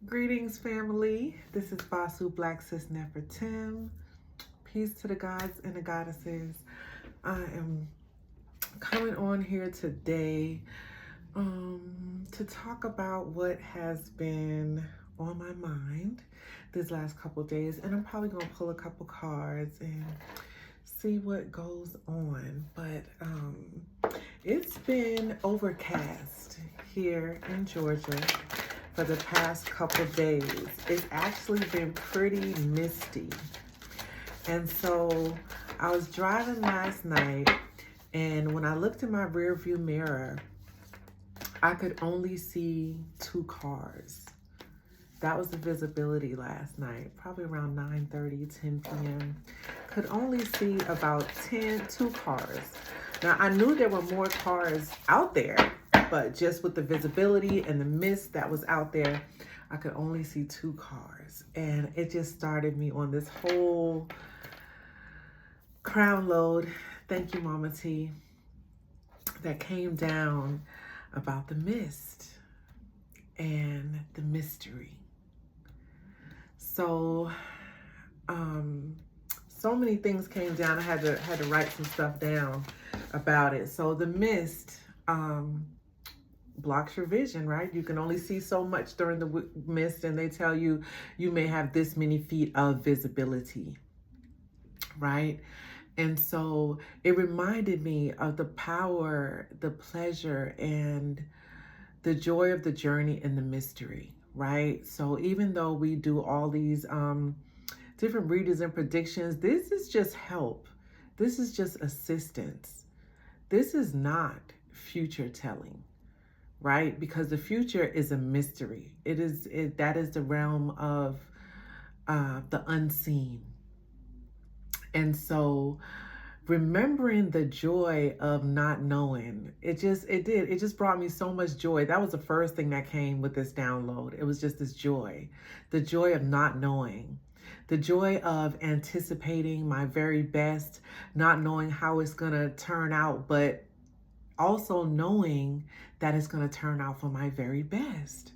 Greetings, family. This is Basu Black Sis Nefertim. Peace to the gods and the goddesses. I am coming on here today to talk about what has been on my mind these last couple days, and I'm probably gonna pull a couple cards and see what goes on. But it's been overcast here in Georgia for the past couple days. It's actually been pretty misty. And so I was driving last night, and when I looked in my rear view mirror, I could only see 2 cars. That was the visibility last night, probably around 9:30, 10 p.m. Could only see about 2 cars. Now, I knew there were more cars out there, but just with the visibility and the mist that was out there, I could only see 2 cars. And it just started me on this whole Crownload, thank you, Mama T, that came down about the mist and the mystery. So, so many things came down. I had to write some stuff down about it. So the mist blocks your vision, right? You can only see so much during the mist, and they tell you you may have this many feet of visibility, right? And so it reminded me of the power, the pleasure, and the joy of the journey and the mystery, right? So even though we do all these different readings and predictions, this is just help. This is just assistance. This is not future telling, right? Because the future is a mystery. That is the realm of the unseen. And so remembering the joy of not knowing, it just brought me so much joy. That was the first thing that came with this download. It was just this joy, the joy of not knowing, the joy of anticipating my very best, not knowing how it's gonna turn out, but also knowing that it's gonna turn out for my very best.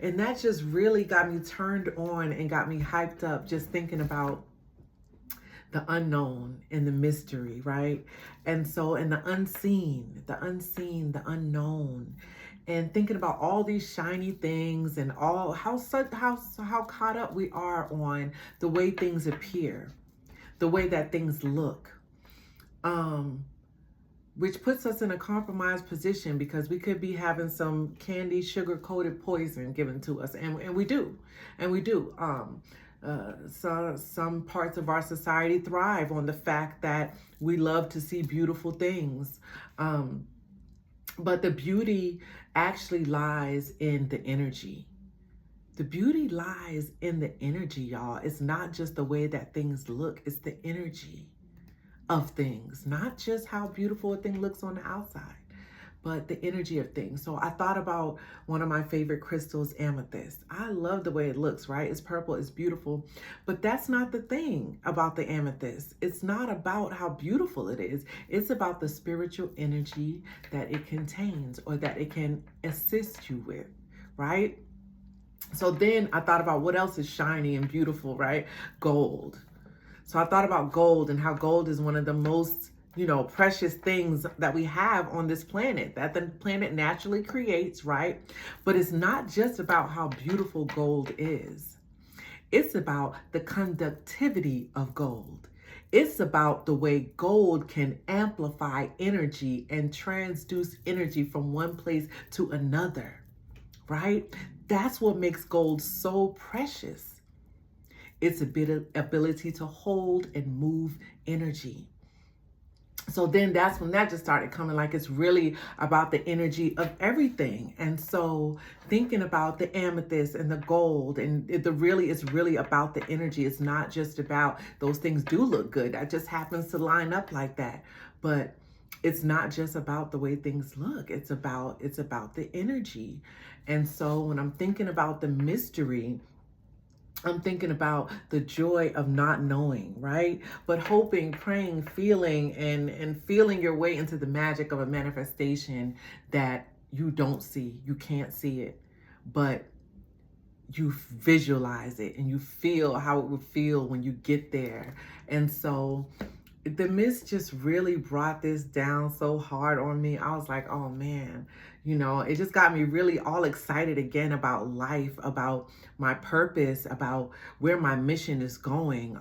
And that just really got me turned on and got me hyped up just thinking about the unknown and the mystery, right? And so, and the unseen, the unknown, and thinking about all these shiny things and all how caught up we are on the way things appear, the way that things look, which puts us in a compromised position because we could be having some candy sugar-coated poison given to us, and we do. So some parts of our society thrive on the fact that we love to see beautiful things. But the beauty actually lies in the energy. The beauty lies in the energy, y'all. It's not just the way that things look. It's the energy of things, not just how beautiful a thing looks on the outside, but the energy of things. So I thought about one of my favorite crystals, amethyst. I love the way it looks, right? It's purple, it's beautiful, but that's not the thing about the amethyst. It's not about how beautiful it is. It's about the spiritual energy that it contains or that it can assist you with, right? So then I thought about what else is shiny and beautiful, right? Gold. So I thought about gold and how gold is one of the most precious things that we have on this planet, that the planet naturally creates, right? But it's not just about how beautiful gold is. It's about the conductivity of gold. It's about the way gold can amplify energy and transduce energy from one place to another, right? That's what makes gold so precious. Its ability to hold and move energy. So then that's when that just started coming, like it's really about the energy of everything. And so thinking about the amethyst and the gold, and it's really about the energy. It's not just about those things do look good. That just happens to line up like that. But it's not just about the way things look. It's about the energy. And so when I'm thinking about the mystery, I'm thinking about the joy of not knowing, right? But hoping, praying, feeling, and feeling your way into the magic of a manifestation that you don't see. You can't see it, but you visualize it and you feel how it would feel when you get there. And so the mist just really brought this down so hard on me. I was like, oh man, it just got me really all excited again about life, about my purpose, about where my mission is going.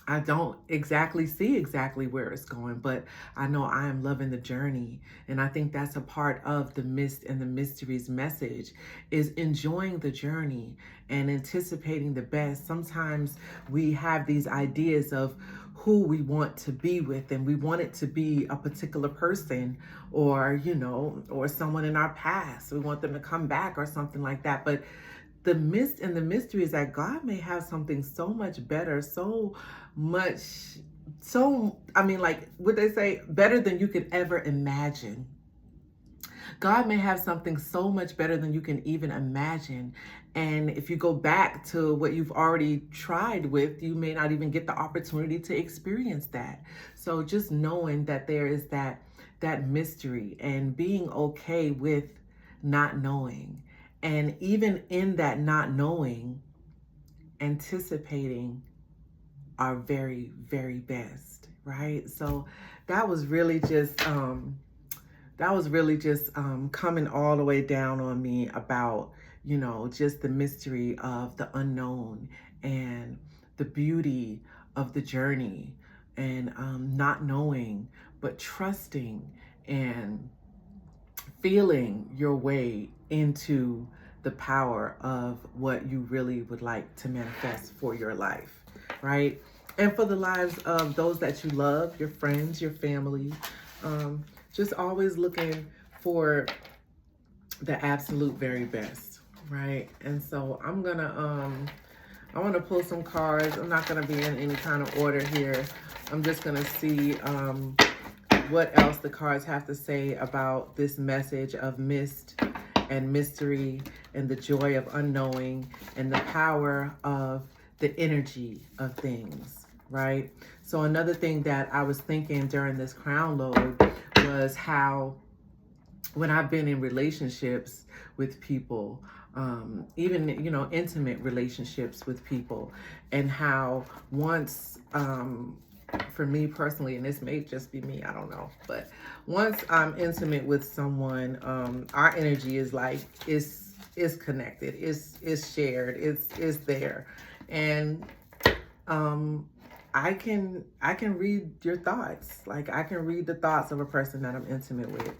I don't exactly see exactly where it's going, but I know I am loving the journey. And I think that's a part of the Mist and the Mysteries message, is enjoying the journey and anticipating the best. Sometimes we have these ideas of who we want to be with, and we want it to be a particular person or, or someone in our past. We want them to come back or something like that. But the mist and the mystery is that God may have something so much better, like what they say, better than you could ever imagine. God may have something so much better than you can even imagine. And if you go back to what you've already tried with, you may not even get the opportunity to experience that. So just knowing that there is that mystery and being okay with not knowing. And even in that not knowing, anticipating our very, very best, right? So that was really just coming all the way down on me about, just the mystery of the unknown and the beauty of the journey, and not knowing, but trusting and feeling your way into the power of what you really would like to manifest for your life, right? And for the lives of those that you love, your friends, your family. Just always looking for the absolute very best, right? And so I want to pull some cards. I'm not going to be in any kind of order here. I'm just going to see what else the cards have to say about this message of mist and mystery and the joy of unknowing and the power of the energy of things, right? So another thing that I was thinking during this crown load was how when I've been in relationships with people, even, intimate relationships with people, and how once, for me personally, and this may just be me, I don't know, but once I'm intimate with someone, our energy is connected, is shared, is there. And I can read your thoughts. Like, I can read the thoughts of a person that I'm intimate with.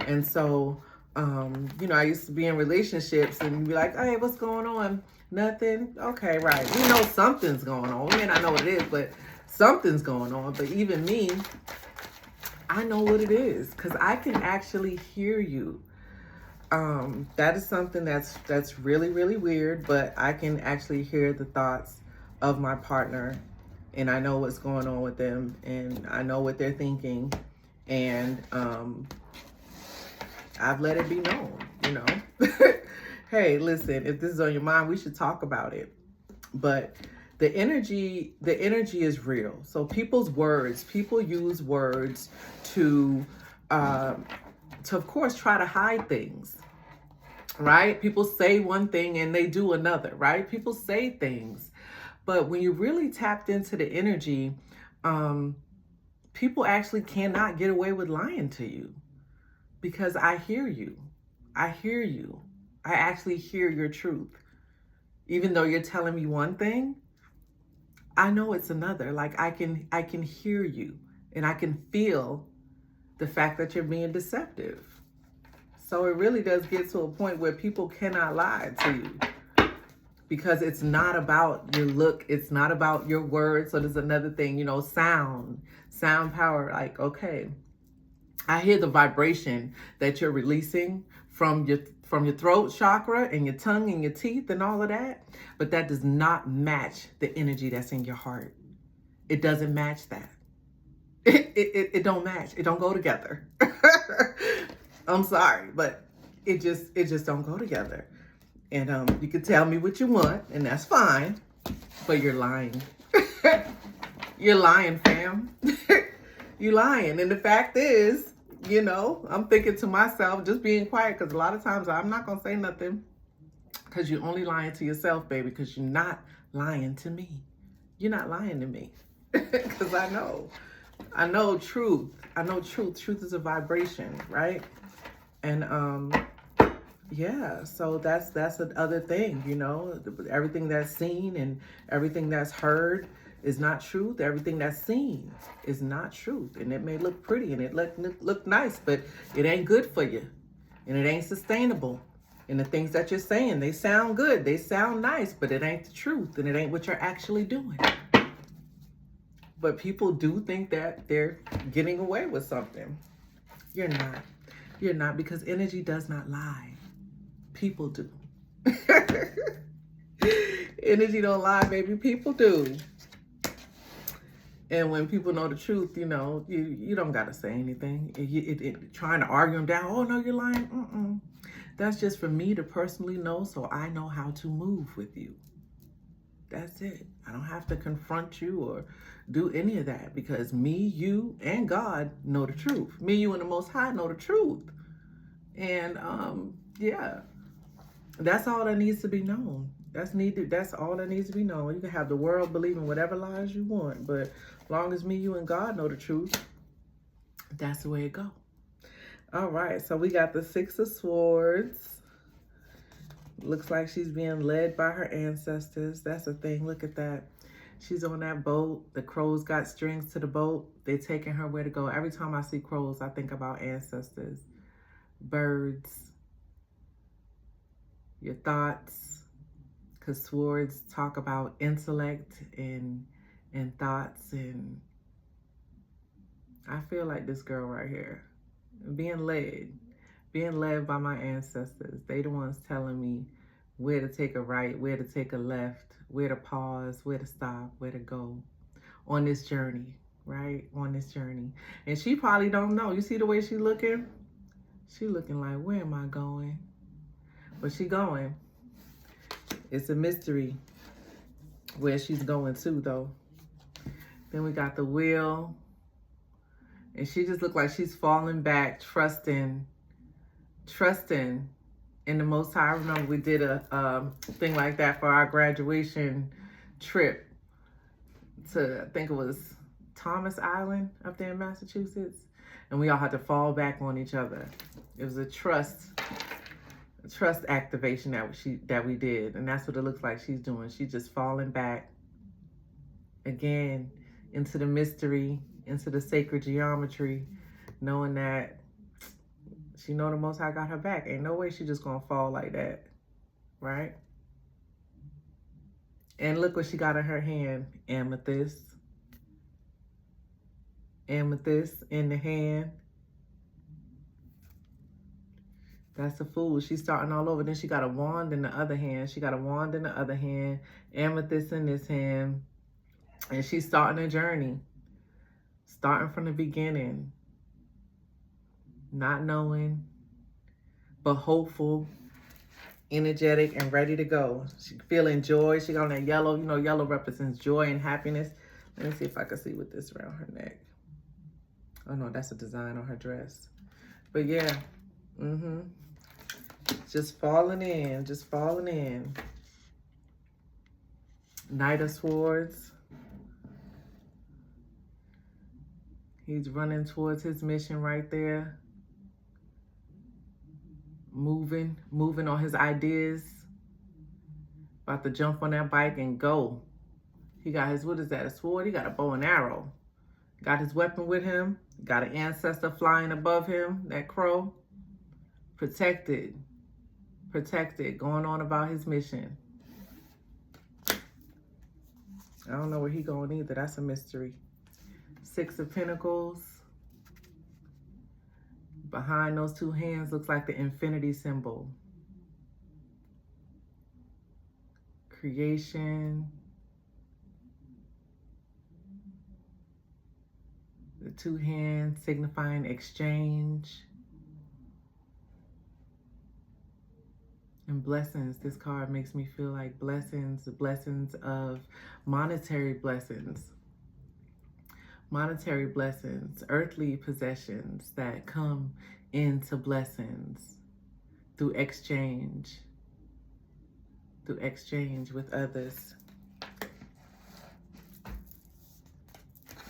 And so, I used to be in relationships and be like, hey, what's going on? Nothing. Okay, right. We know something's going on. We may not know what it is, but something's going on. But even me, I know what it is because I can actually hear you. That is something that's really, really weird, but I can actually hear the thoughts of my partner, and I know what's going on with them, and I know what they're thinking, and I've let it be known, Hey, listen, if this is on your mind, we should talk about it. But the energy is real. So people use words to of course try to hide things, right? People say one thing and they do another, right? People say things, but when you really tapped into the energy, people actually cannot get away with lying to you, because I hear you. I actually hear your truth. Even though you're telling me one thing, I know it's another. Like, I can hear you, and I can feel the fact that you're being deceptive. So it really does get to a point where people cannot lie to you, because it's not about your look. It's not about your words. So there's another thing, sound power. Like, okay, I hear the vibration that you're releasing from your throat chakra and your tongue and your teeth and all of that, but that does not match the energy that's in your heart. It doesn't match that. It don't match. It don't go together. I'm sorry, but it just don't go together. And you can tell me what you want, and that's fine, but you're lying. You're lying, fam. You're lying. And the fact is, I'm thinking to myself, just being quiet, because a lot of times I'm not going to say nothing, Because you're only lying to yourself, baby, because you're not lying to me. You're not lying to me. Because I know truth. I know truth. Truth is a vibration, right? And yeah, so that's the other thing, you know. Everything that's seen and everything that's heard is not truth. Everything that's seen is not truth. And it may look pretty and it look nice, but it ain't good for you. And it ain't sustainable. And the things that you're saying, they sound good. They sound nice, but it ain't the truth. And it ain't what you're actually doing. But people do think that they're getting away with something. You're not. You're not, because energy does not lie. People do. Energy don't lie, baby. People do. And when people know the truth, you know, you don't got to say anything. Trying to argue them down. Oh, no, you're lying. That's just for me to personally know, so I know how to move with you. That's it. I don't have to confront you or do any of that, because me, you, and God know the truth. Me, you, and the Most High know the truth. And yeah, that's all that needs to be known. That's all that needs to be known. You can have the world believe in whatever lies you want, but as long as me, you, and God know the truth, that's the way it go. All right, so we got the Six of Swords. Looks like she's being led by her ancestors. That's the thing. Look at that. She's on that boat. The crows got strings to the boat. They're taking her where to go. Every time I see crows, I think about ancestors. Birds. Your thoughts. Because swords talk about intellect and thoughts. And I feel like this girl right here. Being led by my ancestors. They the ones telling me where to take a right, where to take a left, where to pause, where to stop, where to go on this journey, right? On this journey. And she probably don't know. You see the way she looking? She looking like, where am I going? But she going. It's a mystery where she's going to, though. Then we got the wheel. And she just looked like she's falling back, trusting in the Most High. I remember we did a thing like that for our graduation trip to, I think it was Thomas Island up there in Massachusetts. And we all had to fall back on each other. It was a trust activation that we did. And that's what it looks like she's doing. She's just falling back again into the mystery, into the sacred geometry, knowing that she know the Most High got her back. Ain't no way she just gonna fall like that, right? And look what she got in her hand, amethyst. Amethyst in the hand. That's the Fool. She's starting all over. Then she got a wand in the other hand. Amethyst in this hand. And she's starting a journey. Starting from the beginning. Not knowing, but hopeful, energetic, and ready to go. She feeling joy. She got on that yellow. You know, yellow represents joy and happiness. Let me see if I can see with this around her neck. Oh, no, that's a design on her dress. But, yeah. Just falling in. Knight of Swords. He's running towards his mission right there. Moving on his ideas. About to jump on that bike and go. He got his, what is that, a sword? He got a bow and arrow. Got his weapon with him. Got an ancestor flying above him, that crow. Protected, going on about his mission. I don't know where he going either. That's a mystery. Six of Pentacles. Behind those two hands looks like the infinity symbol. Creation. The two hands signifying exchange. And blessings. This card makes me feel like blessings of monetary blessings. Monetary blessings, earthly possessions that come into blessings through exchange. through exchange with others.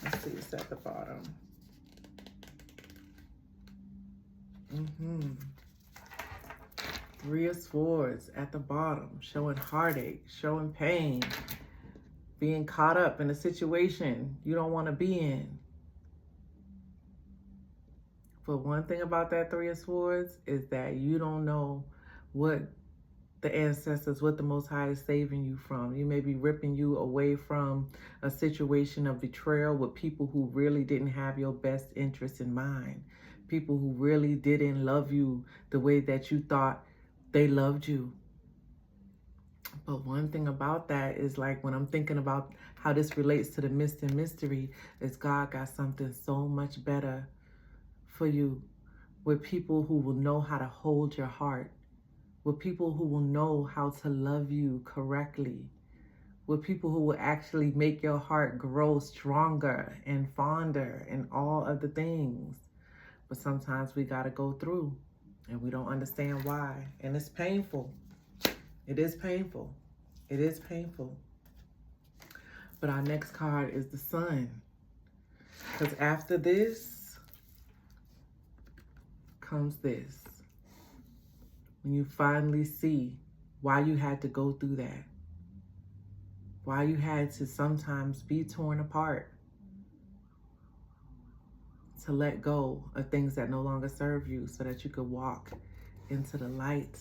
Let's see, it's at the bottom. Three of Swords at the bottom, showing heartache, showing pain, being caught up in a situation you don't want to be in. But one thing about that Three of Swords is that you don't know what the ancestors, what the Most High is saving you from. You may be ripping you away from a situation of betrayal with people who really didn't have your best interest in mind. People who really didn't love you the way that you thought they loved you. But one thing about that is, like, when I'm thinking about how this relates to the mist and mystery, is God got something so much better for you, with people who will know how to hold your heart, with people who will know how to love you correctly, with people who will actually make your heart grow stronger and fonder and all of the things. But sometimes we got to go through and we don't understand why. And it's painful. It is painful. It is painful. But our next card is the Sun. Because after this comes this. When you finally see why you had to go through that. Why you had to sometimes be torn apart. To let go of things that no longer serve you so that you could walk into the light,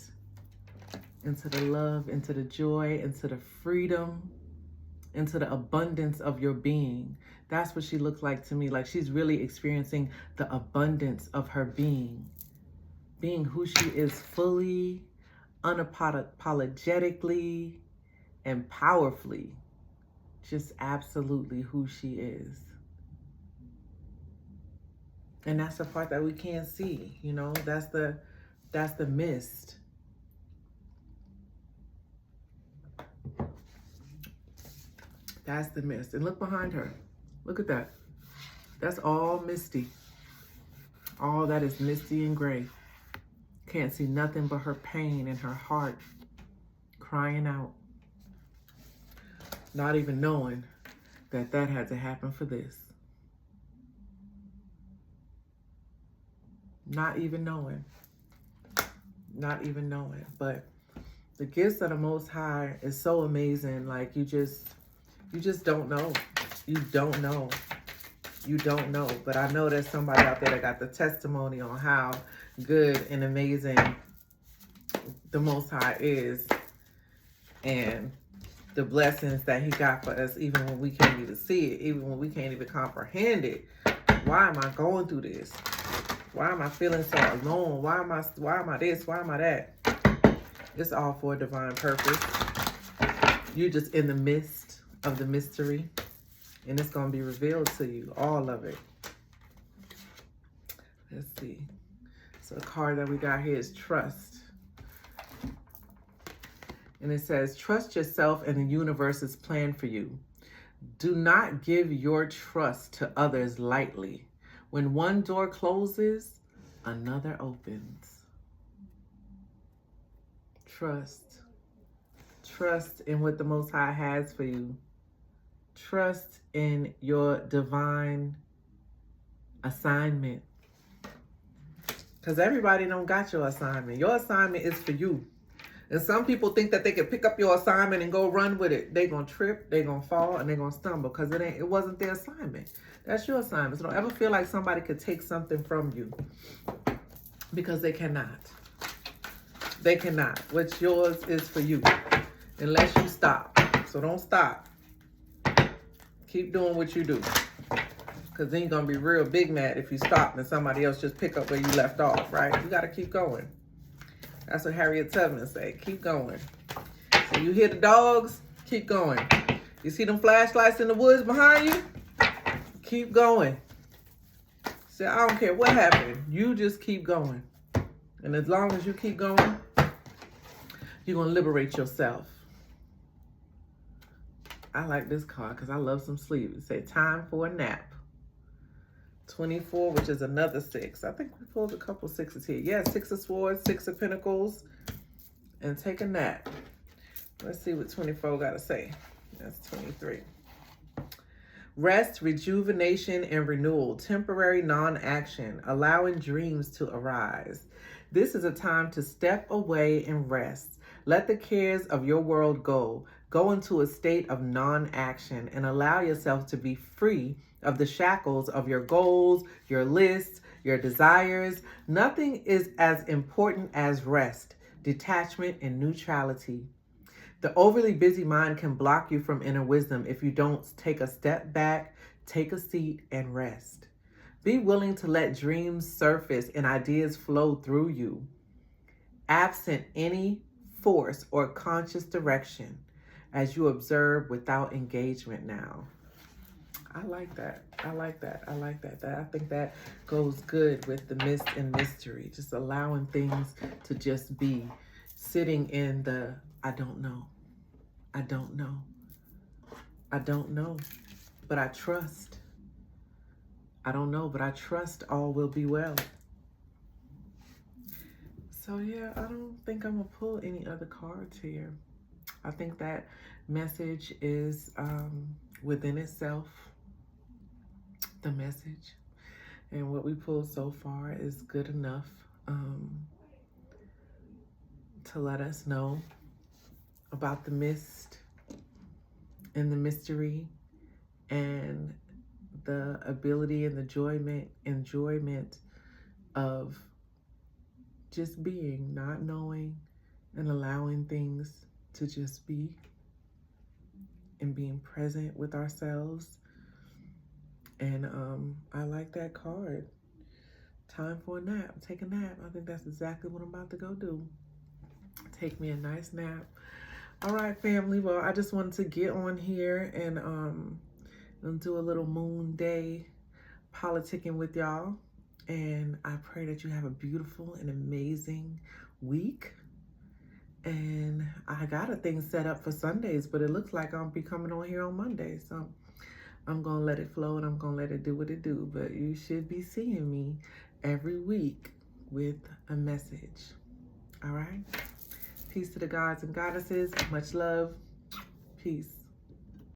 into the love, into the joy, into the freedom, into the abundance of your being. That's what she looks like to me. Like she's really experiencing the abundance of her being who she is fully, unapologetically, and powerfully. Just absolutely who she is. And that's the part that we can't see, you know, that's the mist. That's the mist. And look behind her. Look at that. That's all misty. All that is misty and gray. Can't see nothing but her pain and her heart crying out. Not even knowing that that had to happen for this. Not even knowing. Not even knowing. But the gifts of the Most High is so amazing. Like you just don't know. You don't know. You don't know. But I know there's somebody out there that got the testimony on how good and amazing the Most High is. And the blessings that he got for us, even when we can't even see it, even when we can't even comprehend it. Why am I going through this? Why am I feeling so alone? Why am I this? Why am I that? It's all for a divine purpose. You're just in the midst of the mystery, and it's going to be revealed to you, all of it. Let's see. So the card that we got here is Trust. And it says, trust yourself and the universe's plan for you. Do not give your trust to others lightly. When one door closes, another opens. Trust. Trust in what the Most High has for you. Trust in your divine assignment. Because everybody don't got your assignment. Your assignment is for you. And some people think that they can pick up your assignment and go run with it. They're going to trip, they're going to fall, and they're going to stumble because it wasn't their assignment. That's your assignment. So don't ever feel like somebody could take something from you, because they cannot. They cannot. What's yours is for you, unless you stop. So don't stop. Keep doing what you do, because then you're going to be real big mad if you stop and somebody else just pick up where you left off, right? You got to keep going. That's what Harriet Tubman said. Keep going. So you hear the dogs? Keep going. You see them flashlights in the woods behind you? Keep going. Say, I don't care what happened. You just keep going. And as long as you keep going, you're going to liberate yourself. I like this card because I love some sleep. It says, time for a nap. 24, which is another 6. I think we pulled a couple 6s here. Yeah, 6 of Swords, 6 of Pentacles, and take a nap. Let's see what 24 got to say. That's 23. Rest, rejuvenation, and renewal. Temporary non-action, allowing dreams to arise. This is a time to step away and rest. Let the cares of your world go. Go into a state of non-action and allow yourself to be free of the shackles of your goals, your lists, your desires. Nothing is as important as rest, detachment, and neutrality. The overly busy mind can block you from inner wisdom if you don't take a step back, take a seat, and rest. Be willing to let dreams surface and ideas flow through you, absent any force or conscious direction, as you observe without engagement now. I like that. I like that. I like that. I think that goes good with the mist and mystery, just allowing things to just be, sitting in the I don't know. I don't know. I don't know, but I trust. I don't know, but I trust all will be well. So yeah, I don't think I'm gonna pull any other cards here. I think that message is within itself, the message. And what we pulled so far is good enough to let us know about the mist and the mystery and the ability and the enjoyment of just being, not knowing, and allowing things to just be, and being present with ourselves. And I like that card. Time for a nap. Take a nap. I think that's exactly what I'm about to go do. Take me a nice nap. All right, family. Well, I just wanted to get on here and do a little moon day politicking with y'all. And I pray that you have a beautiful and amazing week. And I got a thing set up for Sundays, but it looks like I'll be coming on here on Monday. So I'm going to let it flow and I'm going to let it do what it do. But you should be seeing me every week with a message. All right? Peace to the gods and goddesses. Much love. Peace.